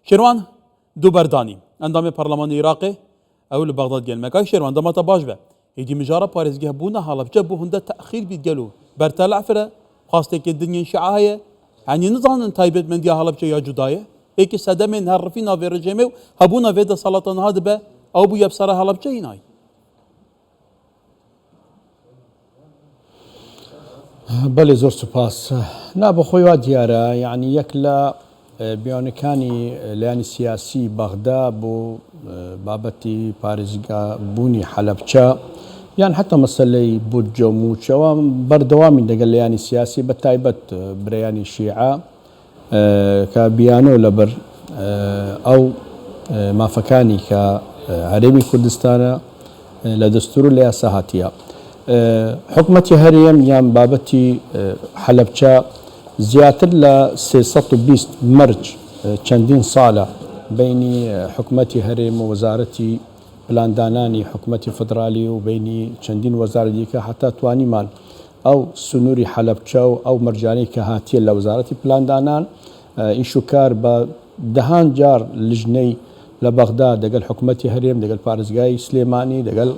شيروان دو برداني اندام برلمان العراقي او لبغداد قال مكاي شيروان دما تباش به يجي مجاره باريس جابونا حلب جابو هندا تاخير بيتقالوا برتلع فره خاصه الدنيا شعايه يعني نظام تايبت من دي حلب يا جدايه هيك سدمن هرفينا في رجيمه هبونا فيدا سلطان هذا به او بو يبصره حلب جيناي بەڵێ زۆر سوپاس نابە خۆی دیارە یعنی یەک لە بیانەکانی لایانی سیاسی بەغدا بۆ بابەتی پارێزگا بوونی حەلەبچە یان حتا مەسەلەی بودجە و موچەوە بەردەوامی دەگەل لایانی سیاسی بە تایبەت برەیانی شیعە کە بیانۆ لەبەر ئەو مافەکانی کە هەرێمی کوردستانە لە دەستور و لە یاسا هاتیە حکومەتی هەرێم یان بابەتی حەلەبچە زیاتر لە 320 مەرج چەندین ساڵە بینی حکومەتی هەرێم و وەزارەتی پلاندانانی حکومەتی فدرالی و بینی چەندین وەزارە دیکە حتا توانیمان ئەو سنووری حەلەبچە و ئەو مەرجانەی کە هاتیە لە وەزارەتی پلاندانان ئیشوکار بە دەهان جار لیژنەی لە بەغدا دەگەل حکومەتی هەرێم دەگەل پارێزگای سلێمانی دەگەل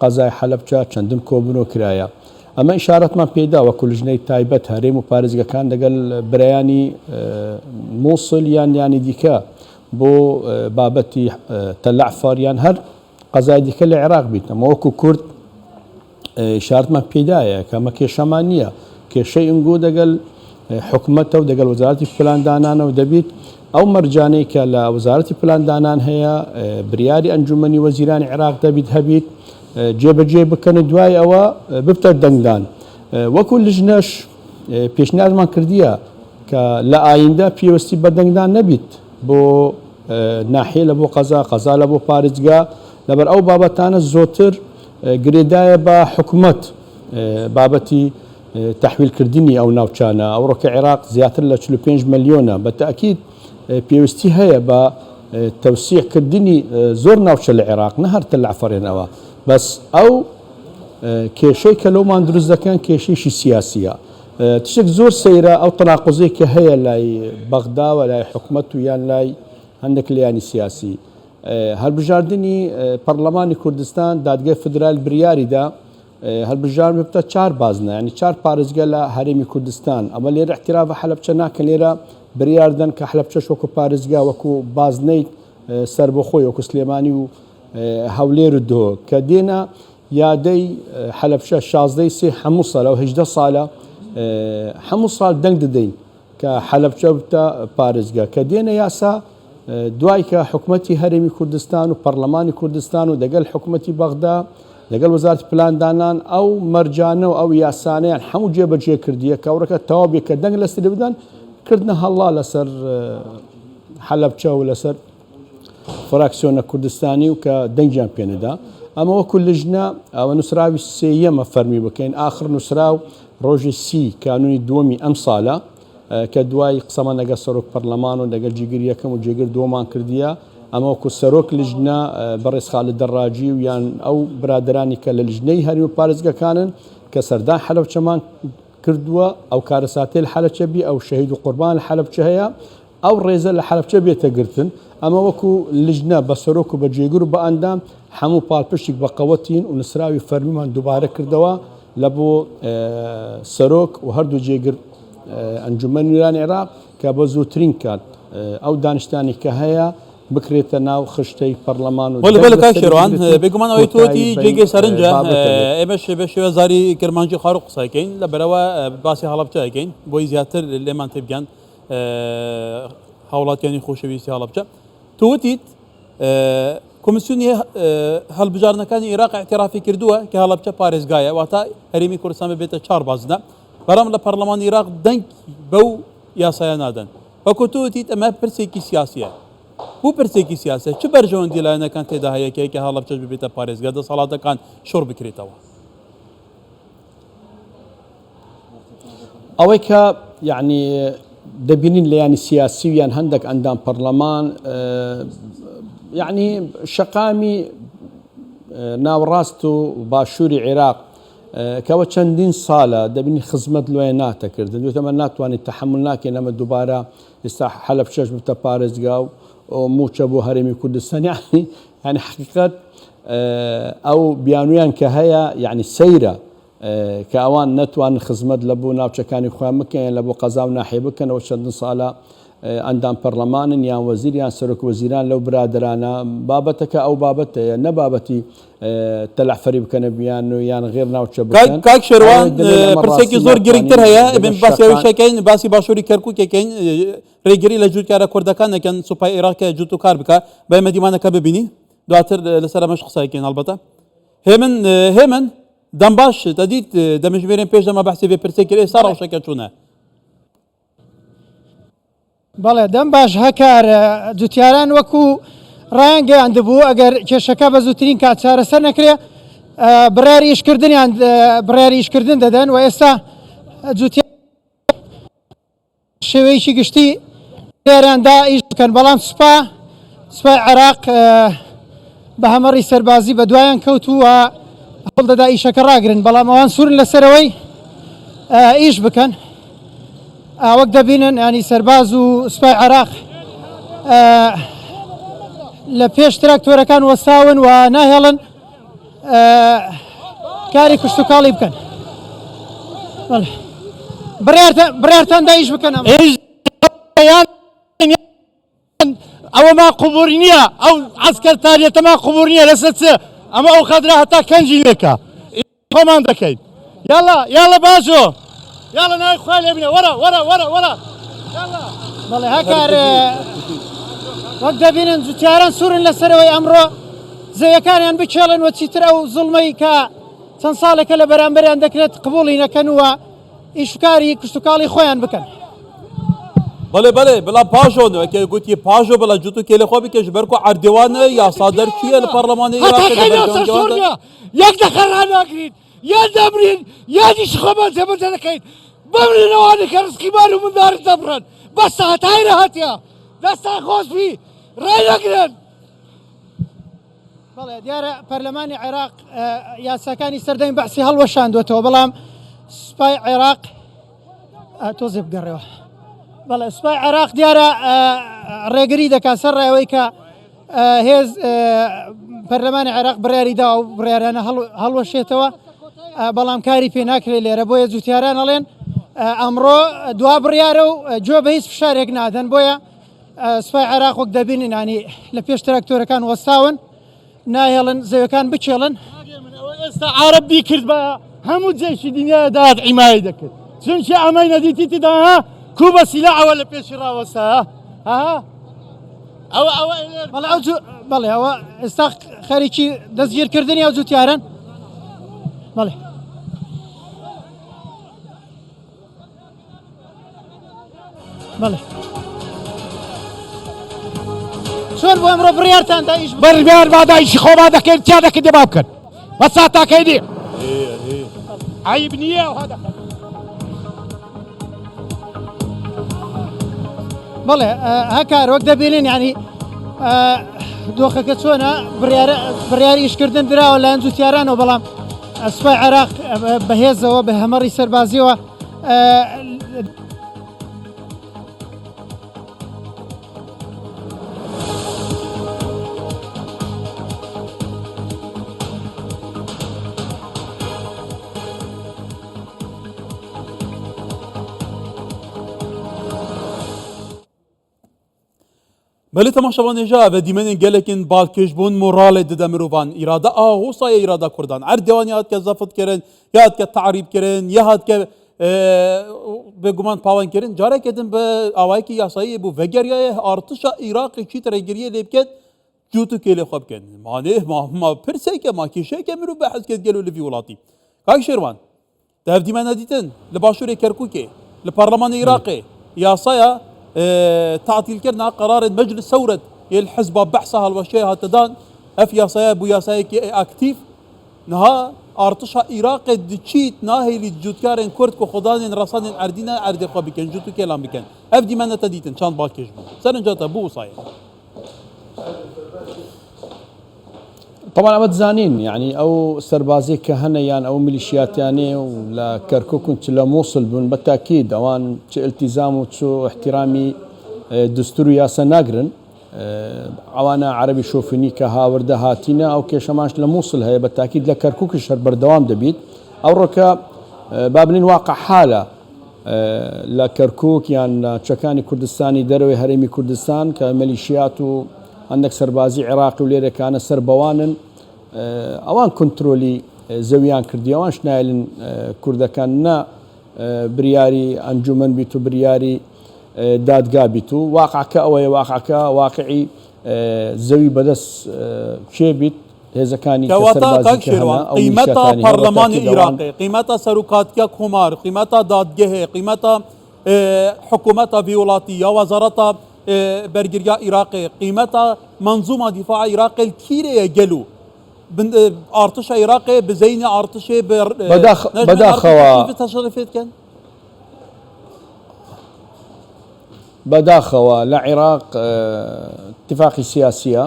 قەزای حەلەبچە چەندین کۆبوونەوە کرایە ئەمە ئیشارەتمان پێدا وەکو لیژنەی تایبەت هەرێم و پارێزگەکان دەگەل برایانی مووسڵ یان یانی دیکە بۆ بابەتی تەلەعفەر یان هەر قەزای دیکە لە عێراق بیت ئەمە وەکو کورد ئیشارەتمان پێدایە کە ئەمە کێشەمان نییە کێشەی ئنگۆ دەگەل حکومەتە و دەگەل وەزارەتی پلاندانانەوە دەبیت ئەو مەرجانەی کە لە وەزارەتی پلاندانان هەیە بریاری ئەنجومەنی وەزیرانی عێراق دەبیت هەبیت جێبەجێ بکەن دوای ئەوە ببتە دەنگدان وەکو لیژنەش پێشنیازمان کردیە کە لە ئایندە پێوەستی بە دەنگدان نەبیت بۆ ناحیە لە بۆ قەزا لە بۆ پارێزگا لەبەر ئەو بابەتانە زۆرتر گرێدایە بە حکومەت بابەتی تەحویلکردنی ئەو ناوچانە ئەوڕۆکە عێراق زیاتر لە 45 ملیۆنە بە تەئکید پێویستی هەیە بە تەوسیعکردنی زۆر ناوچە لە عێراق نە هەر تەلەعفەرێنەوە بەس ئەو کێشەی کە لەومان دروست دەکەن کێشەیشی سیاسیە تشتێک زۆر سەیرە ئەو تەناقوزەی کە هەیە لای بەغدا و لای حکومەت و یان لای هەندێک لایانی سیاسی هەڵبژاردننی پەرلەمانی کوردستان دادگای فدرال بریاریدا هەڵبژارن بتە 4 بازنە ینی 4 پارێزگە لە هەرێمی کوردستان ئەمە لێرە احتیراف بە حەلەبچە ناکەن لێرە بریاردن کە حەلەبچەش وەکو پارێزگا وەکو بازنەی سەر بۆ خۆی وەکو سلێمانی و هەولێر و دۆ کە دێنە یادەی حەلەبچە 16 سێ هەموو ساڵە و 18 ساڵە هەموو ساڵ دەنگ دەدەین کە حەلەبچە بتە پارێزگا کە دێنە یاسا دوای کە حکومەتی هەرێمی کوردستان و پەرلەمانی کوردستان و دەگەل حکومەتی بەغدا لەگەڵ وەزارەتی پلاندانان ئەو مەرجانە و ئەو یاسانەیان هەموو جێبەجێ کردیە کەورەکە تەواوی کە دەنگ لەسەر بدەن کردنە هەڵا لەسەر حەلەبچە و لەسەر فراکسیۆنە کوردستانی و کە دەنگیان پێنەدا ئەمە وەکو لیژنە ئەوە نووسراوی سێیەمە فەرمی بکەین ئاخر نووسراو ڕۆژی سی کانونی دووەمی ئەم ساڵە کە دوای قسەمان لەگەڵ سەرۆک پەرلەمان و لەگەڵ جێگیر یەکەم و جێگر دووەمان کردیە ئەمە وەکو سەرۆک لیژنە بەڕێز خالد دەڕاجی و یان ئەو برادرانی کە لە لیژنەی هەرێم و پارێزگەکانن کە سەردان حەلەبچەمان کردووە ئەو کارەساتەی لە حەلەبچە بی ئەو شەهید و قوربان لە حەلەبچە هەیە ئەو ڕێزە لە حەلەبچە بێتە گرتن ئەمە وەکو لیژنە بە سەرۆک و بە جێگر و بە ئەندام هەموو پاڵپشتێک بە قەوەتین و نووسراوی فەرمیمان دووبارە کردەوە لە بۆ سەرۆک و هەردوو جێگر ئەنجومەنی نوێرانی عێراق کە بە زووترین کات ئەو دانیشتانی کە هەیە بکرێتە ناو خشتەی پەرلەمان و شێروان بێگومان ئەوەی تۆتی جێگەی سەرنجە ئێمەش بە شێوەزاری کرمانجی خاڕ قسەکەین لەبەرەوە باسی هەڵەبچەکەین بۆی زیاتر لێمان تێبگەن هاوڵاتیانی خۆشەویستی هەڵەبچە تووتیت کۆمیسیۆنی هەڵبژارنەکانی عێراق اعترافی کردووە کە هەڵەبچە پارێزگایە واتە هەرێمی کوردستان ببێتە 4 بازنە بەڵام لە پەرلەمانی عێراق دەنگ بەو یاسایە نادەن وەکو تووتیت ئەمە پرسێکی سیاسیە بۆ پرسێکی سیاسە چ بەرژەوەندی لایەنەکان تێدا هەیە کە هەڵەبچەش ببێتە پارێزگا دەسەڵاتەکان شۆڕ بکرێتەوە ئەوەی کە یعنی دەبینین لە ینی سیاسی یان هەندێک ئەندام پەرلەمان یعنی شەقامی ناوەڕاست و باشووری عێراق کەەوە چەندین ساڵە دەبینی خزمەت لێ ناتەکردن دوێتەمە ناتوانێت تەحمل ناکەین ئەمە دووبارە ئێستا حەلەبچەش بتە پارێزگا و موچە بۆ هەرێمی کوردستان يعني حقیقت ئەو بیانویان کە هەیە يعني سەیرە کە ئەوان نەتوان خزمەت لە بۆ ناوچەکانی خۆیان بکەن لە بۆ قەزا و ناحیە بکەنەوە چەندین ساڵە ئەندام پەرلەمانن یان وەزیر یان سەرۆک وەزیران لەو برادرانە بابەتەکە ئەو بابەتەیە نە بابەتی تەلەحفەری بکەنە بیان و یان غێر ناوچە بکەن. کاک شێروان پرسێکی زۆر گرنگتر هەیە بن باسیەوەشەکەین باسی باشووری کەرکووکەکەین ڕێگری لە جووتکارە کوردەکان دەکەن سوپای عێراق جووت و کار بکە بە ئێمە ببینی دواتر لەسەر ئەمەش قسەکەین هەڵبەتە هێمن دەم باش دەدیت دەمەژمێرێن پێش دەمە بەحسی بێ پرسێکی ئێستا ڕەوشەکە چوونە. بەڵێ دەم باش هەکار جوتیاران وەکو ڕایان گەیاندبوو ئەگەر کێشەکە بە زووترین کات چارەسەر نەکرێ بڕیاری ئیشکردنیان بڕیاری ئیشکردن دەدەن و ئێستا جوتیار شێوەیەکی گشتی لێراندا ئیش بکەن بەڵام سوپای عێراق بە هەمەڕی سەربازی بە دوایان کەوتووە هەوڵ دەدا ئیشەکە ڕاگرن بەڵام ئەوان سوورن لەسەرەوەی ئیش بکەن وەک دەبینن ینی سەرباز و سوپای عێراق لە پێش تراکتۆرەکان وەستاون و ناهێڵن کاری کوشت و کاڵی بکەن. بڕیارتان دایش بکەن ئەوە ما قوبوور نییە ئەو عسکەرتاریەتە ما قوبوور نییە لەسەر چ ئەمە ئەو خەدرا هەتا کەنجی لێکە خۆمان دەکەین یاڵە باشۆ یاڵە ناوی خوای لێ بنێ وەرە بەڵێ هەکار وەک دەبینن جوتیاران سوورن لەسەرەوەی ئەمڕۆ زەویەکانیان بچێڵن وە چیتر ئەو زوڵمەی کە چەند ساڵێکە لە بەرامبەریان دەکرێت قبوڵی نەکەن وە ئیشکاری کوشتتوکاڵی خۆیان بکەن. بەڵێ بەڵا پاژۆنەوە کە گوتی پاژۆ بەڵا جووت و کێلەخۆ بکەش بەرکو عەردێوانە یاسادەر چییە لە پەرلەمانی عێراق یەک دەخەران ناگرین یان دەبرین یادیش خۆمان تێبەجە دەکەین بمرینەوانی کە ڕزقیمان و منداڕت دەبڕن بەسە هەتای ڕەهاتیە دەستان خۆشبی ڕای نەگرن. بەڵێ دیارە پەرلەمانی عێراق یاساکانی سەردەمی بەعسی هەڵوەشاندوێتەوە بەڵام سوپای عێراق تۆزێ بگەڕێەوە. بەڵێ سوپای عێراق دیارە ڕێگری دەکات سەر ڕێەوەی کە هێز پەرلەمانی عێراق بڕیاریدا و بڕیارانە هەڵوەشێتەوە بەڵام کاری پێ ناکرێت لێرە بۆیە جوتیاران ئەڵێن ئەمڕۆ دوا بڕیارە و جۆ بە هیچ فشارێک نادەن بۆیە سوپای عێراق وەک دەبینن ینی لە پێش تراکتۆرەکان وەستاون ناهێڵن زەویەکان بچێڵن. ئێستا عەرەبی کرد بە هەموو جێشی دنیای داات حیمایی دەکرد چونکی ئەمەی نەدیتی تدا کوبە سیلاعەوە لە پێشی ڕاوەستا بەڵێ ئەوە ئێستا خەریکی دەستگیرکردنی ئەو جوتیارن. بەڵێ بەڵێ چۆن بۆ ئەمڕۆ بڕیارتان دایش بڕیار بادایشی خۆمان دەکەین چا دەکەن دێ با بکەن بەسا تاکەینی عیب نییە بەڵێ هەکار وەک دەبینن ینی دۆخەکە چۆنە بڕیاری ئیشکردن دراوە لایەن جوتیارانەوە بەڵام سوپای عێراق بەهێزەوە بە هەمەڕی سەربازیەوە بەێ تەماشەوان ێژا بە دیمەنێن gelekên balkêjbûn moralê dide mirovan îrada ahosaya îrada Kurdan erdêwan ya hatke zafitkirin ya hatke te'rîbkirin ya hatke bêguman pawankirin careke din bi awayekî yasayî bû vegeriyayê artişa Îraqê çî rêgiriyê lê biket cût û kêlê xwe bikin manê ma pirseke ma kêşeke mirov behs ket gelo li vî welatî. Kak Şêrwan dev dîmena dîtin li başûrê Kerkûkê li parlemanê Îraqê yasaya تعطيلكرنا قرار مجلس ثورة الحزب بحثها الوشيء هتدان اف ياسايا بو ياسايا كي اكتيف نها ارتشا عراق دچيت ناهي لجوتكارن كرد كو خدان رسان اردينا ارد خو بكن جوتو كلام بكن اف دي من تديتن شان باكيش سرنجاتا بو صاير طبعا أبد زانين يعني أو سربازي كهنا يعني أو ميليشيات يعني ولا كركوك كنت لا موصل بالتأكيد أوان التزام وشو احترامي دستوري ياسا ناقرن ئەوانە عەربی شۆفینی کە هاوردە هاتینە ئەو کێشەمانش لە مووسڵ هەیە بە تاکید لە کەرکووکش هەر بەردەوام دەبیت ئەو ڕۆکە با بڵین واقع حالە لە کەرکووک یان چەکانی کوردستانی دەرەوەی هەرێمی کوردستان کە مەلیشیات و هەندێک سەربازی عێراقی و لێرەکانە سەربەوانن ئەوان کۆنتترۆلی زەویان کردی ئەوانش نایلن کوردەکان نە بریاری ئەنجومەن بیت و بریاری دادگا بیت و واقعکە ئەوەیە واقعکە واقعی زەوی بەدەست کێ بیت هێزەکانی قیمەتە پەرلەمانی عێراقی قیمەتە سەرۆکاتیە کۆمار قیمەتە دادگەهێ قیمەتە حکوومەتە ویوڵاتی یا وەزارەتە بەرگریە عێراقی قیمەتە منزومە دیفاع عێراقی کیرەیە گەلو ئارتشە عێراقی بزەینە ئارتشێ بەداخەوە تەشەریفێتکەن بەداخەوە لە عێراق اتفاقی سیاسیە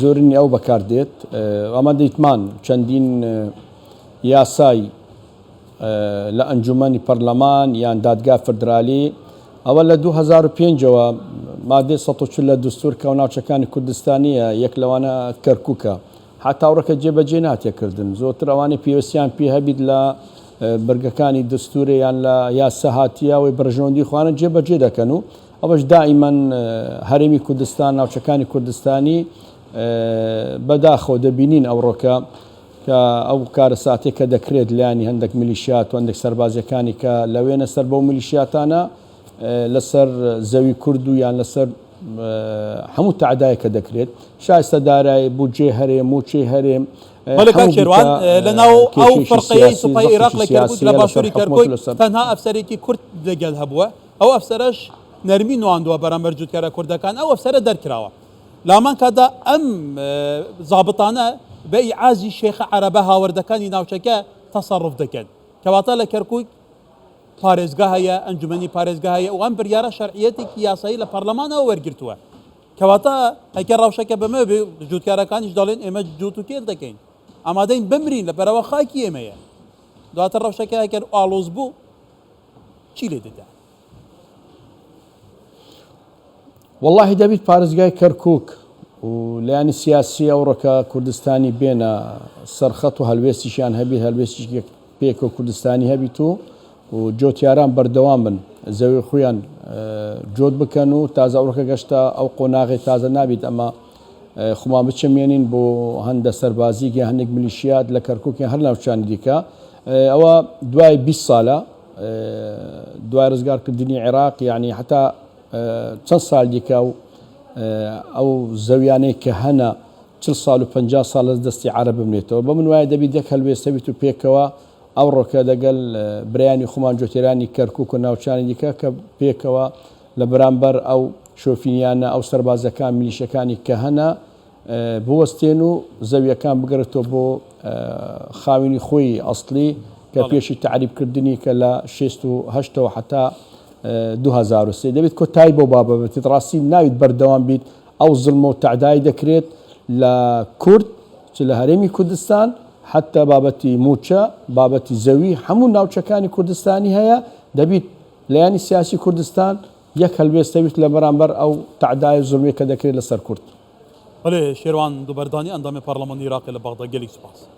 زۆرنی ئەو بەکاردێت ئەمە دەیتمان چەندین یاسای لە ئەنجومەنی پەرلەمان یان دادگا فدرالی ئەوە لە 2005ەوە مادەی 140 لە دستور کە و ناوچەکانی کوردستانیە یەک لەوانە کەرکووکە حتاوڕەکە جێبەجێ ناتێکردن زۆرتر ئەوانەی پێوەستیان پێ هەبیت لە بەرگەکانی دستورە یان لە یاسە هاتیەوەی بەرژەوەندی خوانە جێبەجێ دەکەن و ئەوەش دائیمەن هەرێمی کوردستان ناوچەکانی کوردستانی بەداخەوە دەبینین ئەوڕۆکە کە ئەو کارە ساتێک کە دەکرێت لایانی هەندێک میلیشیات و هەندێک سەربازیەکانی کە لەوێنە سەر بەو میلیشیاتانە لەسەر زەوی کورد و یان لەسەر هەموو تعدایەکە دەکرێت شایستە دارایی بودجێ هەرێم موچێ هەرێم مەلکا شێروان لەناو ئەو فەرقەیەی سوپای عێراق لە کەرکووک لە باشووری کەرکووک تەنها ئەفسەرێکی کورد لەگەڵ هەبووە ئەو ئەفسەرەش نەرمی نواندووە بەرامبەر جووتکارە کوردەکان ئەو ئەفسەرە دەرکراوە لامان کادا ئەم زابطانە بە ئیعازی شێخە عەرەبە هاوردەکانی ناوچەکە تەسەڕف دەکەن کەواتە لە کەرکووک پارێزگا هەیە ئەنجومەنی پارێزگا هەیە و ئەم بریارە شەرعیەتێکی یاسایی لە پەرلەمانەوە وەرگرتووە کەواتە ئەگەر ڕەوشەکە بەمە بێ جووتکارەکانیش دەڵێن ئێمە جووت و کێل دەکەین ئامادەین بمرین لە بەرەوە خاکی ئێمەیە دواتر ڕەوشەکە ئەگەر ئاڵۆز بوو چی لێ دەدا والله دەبیت پارێزگای کەرکووک و لایانی سیاسی ئەوڕۆکە کوردستانی بێنە سەرخەت و هەلوێستیشیان هەبیت هەلوێستی پێکە و کوردستانی هەبیت و جۆتیاران بەردەوام بن زەوی خۆیان جۆت بکەن و تازە ئەوڕۆکە گەشتە ئەو قۆناغی تازە نابیت ئەمە خۆمان بچەمێنین بۆ هەندە سەربازیکی هەندێک میلیشیات لە کەرکووکی هەر ناوچانی دیکە ئەوە دوای 20 ساڵە دوای ڕزگارکردنی عێراق یعنی حتا چەند ساڵ دیکە و ئەو زەویانەی کە هەنە 40 ساڵ و 50 ساڵ لە دەستی عەرەب بمێتەوە بە من وایە دەبیت یەک هەلوێستە بیت و پێکەوە ئەو ڕۆکە دەگەل برایانی خۆمان جۆتێرانی کەرکووک و ناوچانی دیکە کە پێکەوە لە بەرامبەر ئەو شۆفینیانە ئەو سەربازەکان میلیشەکانی کە هەنە بوەستێن و زەویەکان بگرێتەوە بۆ خاوێنی خۆی ئەسڵی کە پێشی تعریبکردنی کە لە 68ەوە حتا 2003 دەبێت کۆتایی بۆ بابەتی ڕاستی ناویت بەردەوام بیت ئەو زڵمە و تعدای دەکرێت لە کورد چ لە هەرێمی کوردستان حتا بابەتی موچە بابەتی زەوی هەموو ناوچەکانی کوردستانی هەیە دەبیت لایانی سیاسی کوردستان یەک هەلوێستەویت لە بەرامبەر ئەو تعدای زڵمەی کە دەکرێت لەسەر کورد بەڵێ شێروان دووبەردانی ئەندامی پەرلەمانی عێراقی لە بەغدا گەلێک سوپاس